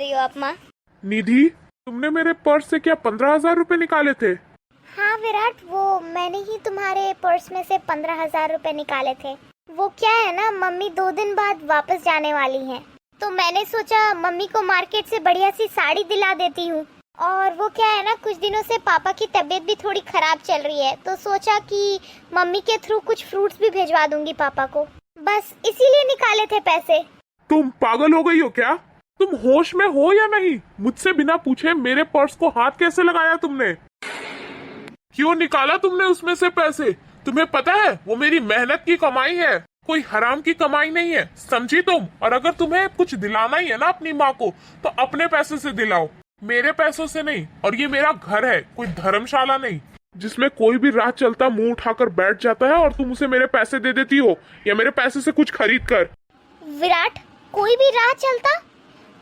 रही हो आप माँ? निधि, तुमने मेरे पर्स से क्या 15,000 रुपए निकाले थे? हाँ विराट, वो मैंने ही तुम्हारे पर्स में से 15,000 रुपए निकाले थे। वो क्या है ना, मम्मी 2 दिन बाद वापस जाने वाली हैं, तो मैंने सोचा मम्मी को मार्केट से बढ़िया सी साड़ी दिला देती हूँ। और वो क्या है ना, कुछ दिनों से पापा की तबीयत भी थोड़ी खराब चल रही है, तो सोचा कि मम्मी के थ्रू कुछ फ्रूट्स भी भिजवा दूंगी पापा को, बस इसीलिए निकाले थे पैसे। तुम पागल हो गई हो क्या? तुम होश में हो या नहीं? मुझसे बिना पूछे मेरे पर्स को हाथ कैसे लगाया तुमने? क्यों निकाला तुमने उसमें से पैसे? तुम्हें पता है वो मेरी मेहनत की कमाई है, कोई हराम की कमाई नहीं है, समझी तुम? और अगर तुम्हें कुछ दिलाना ही है ना अपनी माँ को, तो अपने पैसे से दिलाओ, मेरे पैसों से नहीं। और ये मेरा घर है, कोई धर्मशाला नहीं जिसमें कोई भी राह चलता मुंह उठाकर बैठ जाता है और तुम उसे मेरे पैसे दे देती हो या मेरे पैसे से कुछ खरीद कर। विराट, कोई भी राह चलता?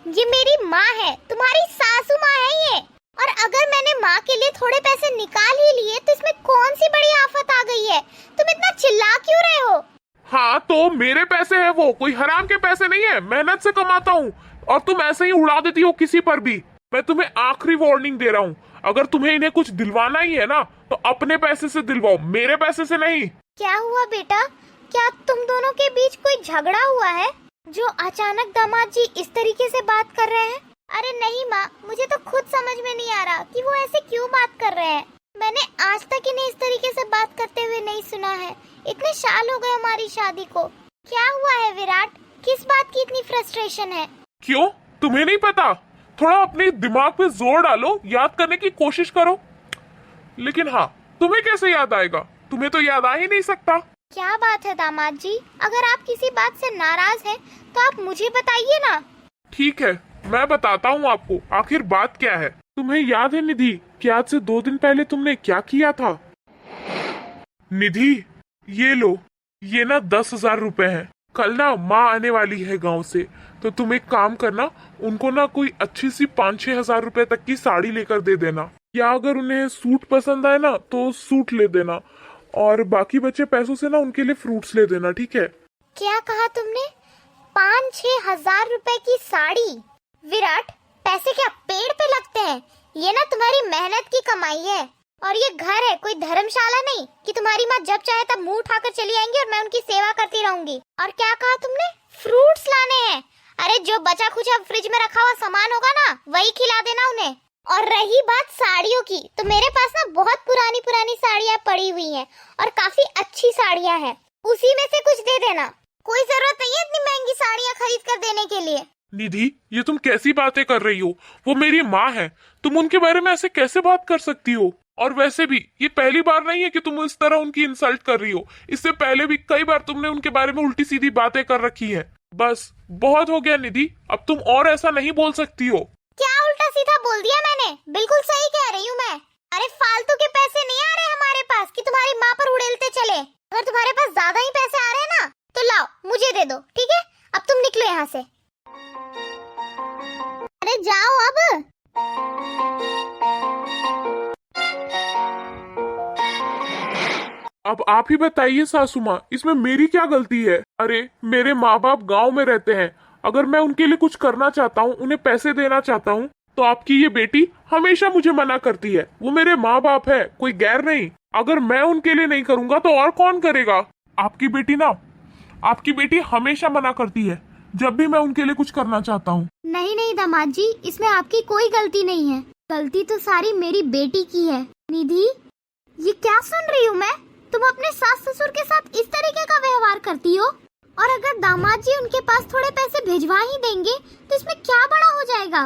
ये मेरी माँ है, तुम्हारी सासू माँ है ये। और अगर मैंने माँ के लिए थोड़े पैसे निकाल ही लिए तो इसमें कौन सी बड़ी आफत आ गई है? तुम इतना चिल्ला क्यों रहे हो? हाँ तो मेरे पैसे है, वो कोई हराम के पैसे नहीं है, मेहनत से कमाता हूँ और तुम ऐसे ही उड़ा देती हो किसी पर भी। मैं तुम्हें आखिरी वार्निंग दे रहा हूँ, अगर तुम्हें इन्हें कुछ दिलवाना ही है ना तो अपने पैसे से दिलवाओ, मेरे पैसे से नहीं। क्या हुआ बेटा, क्या तुम दोनों के बीच कोई झगड़ा हुआ है जो अचानक दामाद जी इस तरीके से बात कर रहे हैं? अरे नहीं माँ, मुझे तो खुद समझ में नहीं आ रहा कि वो ऐसे क्यों बात कर रहे हैं। मैंने आज तक इन्हें इस तरीके से बात करते हुए नहीं सुना है, इतने साल हो गए हमारी शादी को। क्या हुआ है विराट, किस बात की इतनी फ्रस्ट्रेशन है? क्यों, तुम्हें नहीं पता? थोड़ा अपने दिमाग पे जोर डालो, याद करने की कोशिश करो। लेकिन हाँ, तुम्हें कैसे याद आएगा? तुम्हें तो याद आ ही नहीं सकता। क्या बात है दामाद जी, अगर आप किसी बात से नाराज हैं तो आप मुझे बताइए ना। ठीक है, मैं बताता हूँ आपको आखिर बात क्या है। तुम्हें याद है निधि कि आज से 2 दिन पहले तुमने क्या किया था? निधि, ये लो, ये ना 10,000 रुपए हैं। कल ना माँ आने वाली है गांव से, तो तुम एक काम करना, उनको ना कोई अच्छी सी 5-6 हजार रुपए तक की साड़ी लेकर दे देना, या अगर उन्हें सूट पसंद आए ना तो सूट ले देना, और बाकी बचे पैसों से ना उनके लिए फ्रूट्स ले देना, ठीक है? क्या कहा तुमने? 5-6 हजार रुपए की साड़ी? विराट, पैसे क्या पेड़ पे लगते हैं? ये ना तुम्हारी मेहनत की कमाई है, और ये घर है, कोई धर्मशाला नहीं कि तुम्हारी माँ जब चाहे तब मुंह उठाकर चली आएंगी और मैं उनकी सेवा करती रहूंगी। और क्या कहा तुमने? फ्रूट्स लाने हैं? अरे जो बचा खुचा फ्रिज में रखा हुआ सामान होगा ना, वही खिला देना उन्हें। और रही बात साड़ियों की, तो मेरे पास ना बहुत पुरानी पुरानी साड़ियाँ पड़ी हुई हैं और काफी अच्छी साड़ियाँ हैं, उसी में से कुछ दे देना। कोई जरूरत नहीं है इतनी महंगी साड़ियाँ खरीद कर देने के लिए। निधि, ये तुम कैसी बातें कर रही हो? वो मेरी माँ है, तुम उनके बारे में ऐसे कैसे बात कर सकती हो? और वैसे भी ये पहली बार नहीं है कि तुम इस तरह उनकी इंसल्ट कर रही हो, इससे पहले भी कई बार तुमने उनके बारे में उल्टी सीधी बातें कर रखी है। बस बहुत हो गया निधि, अब तुम और ऐसा नहीं बोल सकती हो। क्या उल्टा सीधा बोल दिया मैंने? बिल्कुल सही कह रही हूँ मैं। अरे फालतू के पैसे नहीं आ रहे हमारे पास कि तुम्हारी माँ पर उड़ेलते चले। अगर तुम्हारे पास ज्यादा ही पैसे आ रहे हैं ना तो लाओ, मुझे दे दो, ठीक है? अब तुम निकलो यहाँ से। अरे जाओ अब। अब आप ही बताइए सासू माँ, इसमें मेरी क्या गलती है? अरे मेरे माँ बाप गांव में रहते हैं, अगर मैं उनके लिए कुछ करना चाहता हूँ, उन्हें पैसे देना चाहता हूँ, तो आपकी ये बेटी हमेशा मुझे मना करती है। वो मेरे माँ बाप है, कोई गैर नहीं। अगर मैं उनके लिए नहीं करूँगा तो और कौन करेगा? आपकी बेटी हमेशा मना करती है जब भी मैं उनके लिए कुछ करना चाहता हूँ। नहीं नहीं दामाद जी, इसमें आपकी कोई गलती नहीं है, गलती तो सारी मेरी बेटी की है। निधि, ये क्या सुन रही हूँ मैं? तुम अपने सास ससुर के साथ इस तरीके का व्यवहार करती हो? और अगर दामाद जी उनके पास थोड़े पैसे भिजवा ही देंगे तो इसमें क्या बड़ा हो जाएगा?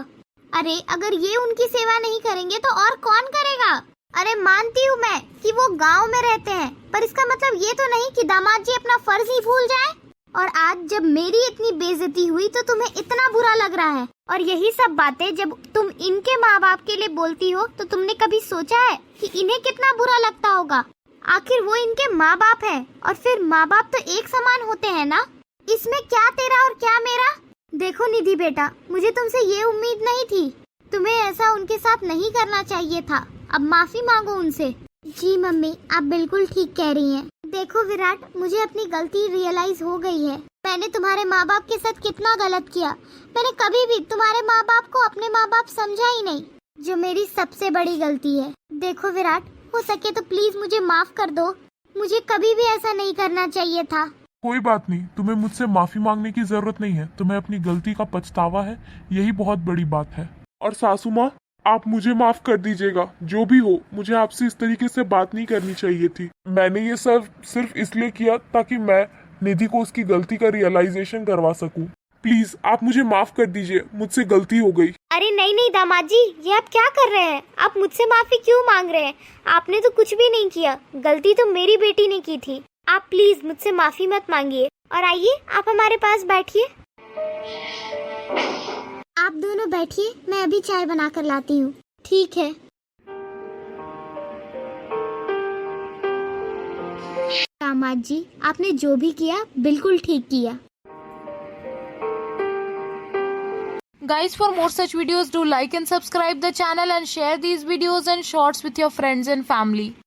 अरे अगर ये उनकी सेवा नहीं करेंगे तो और कौन करेगा? अरे मानती हूँ मैं कि वो गांव में रहते हैं, पर इसका मतलब ये तो नहीं कि दामाद जी अपना फर्ज ही भूल जाए। और आज जब मेरी इतनी बेइज्जती हुई तो तुम्हें इतना बुरा लग रहा है, और यही सब बातें जब तुम इनके माँ बाप के लिए बोलती हो तो तुमने कभी सोचा है कि इन्हें कितना बुरा लगता होगा? आखिर वो इनके माँ बाप हैं, और फिर माँ बाप तो एक समान होते हैं ना। इसमें क्या तेरा और क्या मेरा? देखो निधि बेटा, मुझे तुमसे ये उम्मीद नहीं थी, तुम्हें ऐसा उनके साथ नहीं करना चाहिए था। अब माफी मांगो उनसे। जी मम्मी, आप बिल्कुल ठीक कह रही हैं। देखो विराट, मुझे अपनी गलती रियलाइज हो गई है, मैंने तुम्हारे माँ बाप के साथ कितना गलत किया। मैंने कभी भी तुम्हारे माँ बाप को अपने माँ बाप समझा ही नहीं, जो मेरी सबसे बड़ी गलती है। देखो विराट, हो सके तो प्लीज मुझे माफ कर दो। मुझे कभी भी ऐसा नहीं करना चाहिए था। कोई बात नहीं, तुम्हें मुझसे माफी मांगने की जरूरत नहीं है। तुम्हें अपनी गलती का पछतावा है, यही बहुत बड़ी बात है। और सासू माँ, आप मुझे माफ कर दीजिएगा। जो भी हो, मुझे आपसे इस तरीके से बात नहीं करनी चाहिए थी। मैंने ये सब सिर्फ इसलिए किया ताकि मैं निधि को उसकी गलती का रियलाइजेशन करवा सकूं। प्लीज आप मुझे माफ कर दीजिए, मुझसे गलती हो गई। अरे नहीं नहीं दामाद जी, ये आप क्या कर रहे हैं? आप मुझसे माफी क्यों मांग रहे हैं? आपने तो कुछ भी नहीं किया, गलती तो मेरी बेटी ने की थी। आप प्लीज मुझसे माफी मत मांगिए और आइए आप हमारे पास बैठिए। आप दोनों बैठिए, मैं अभी चाय बना कर लाती हूँ। ठीक है। दामाद जी, आपने जो भी किया बिल्कुल ठीक किया। Guys, for more such videos, do like and subscribe the channel and share these videos and shorts with your friends and family.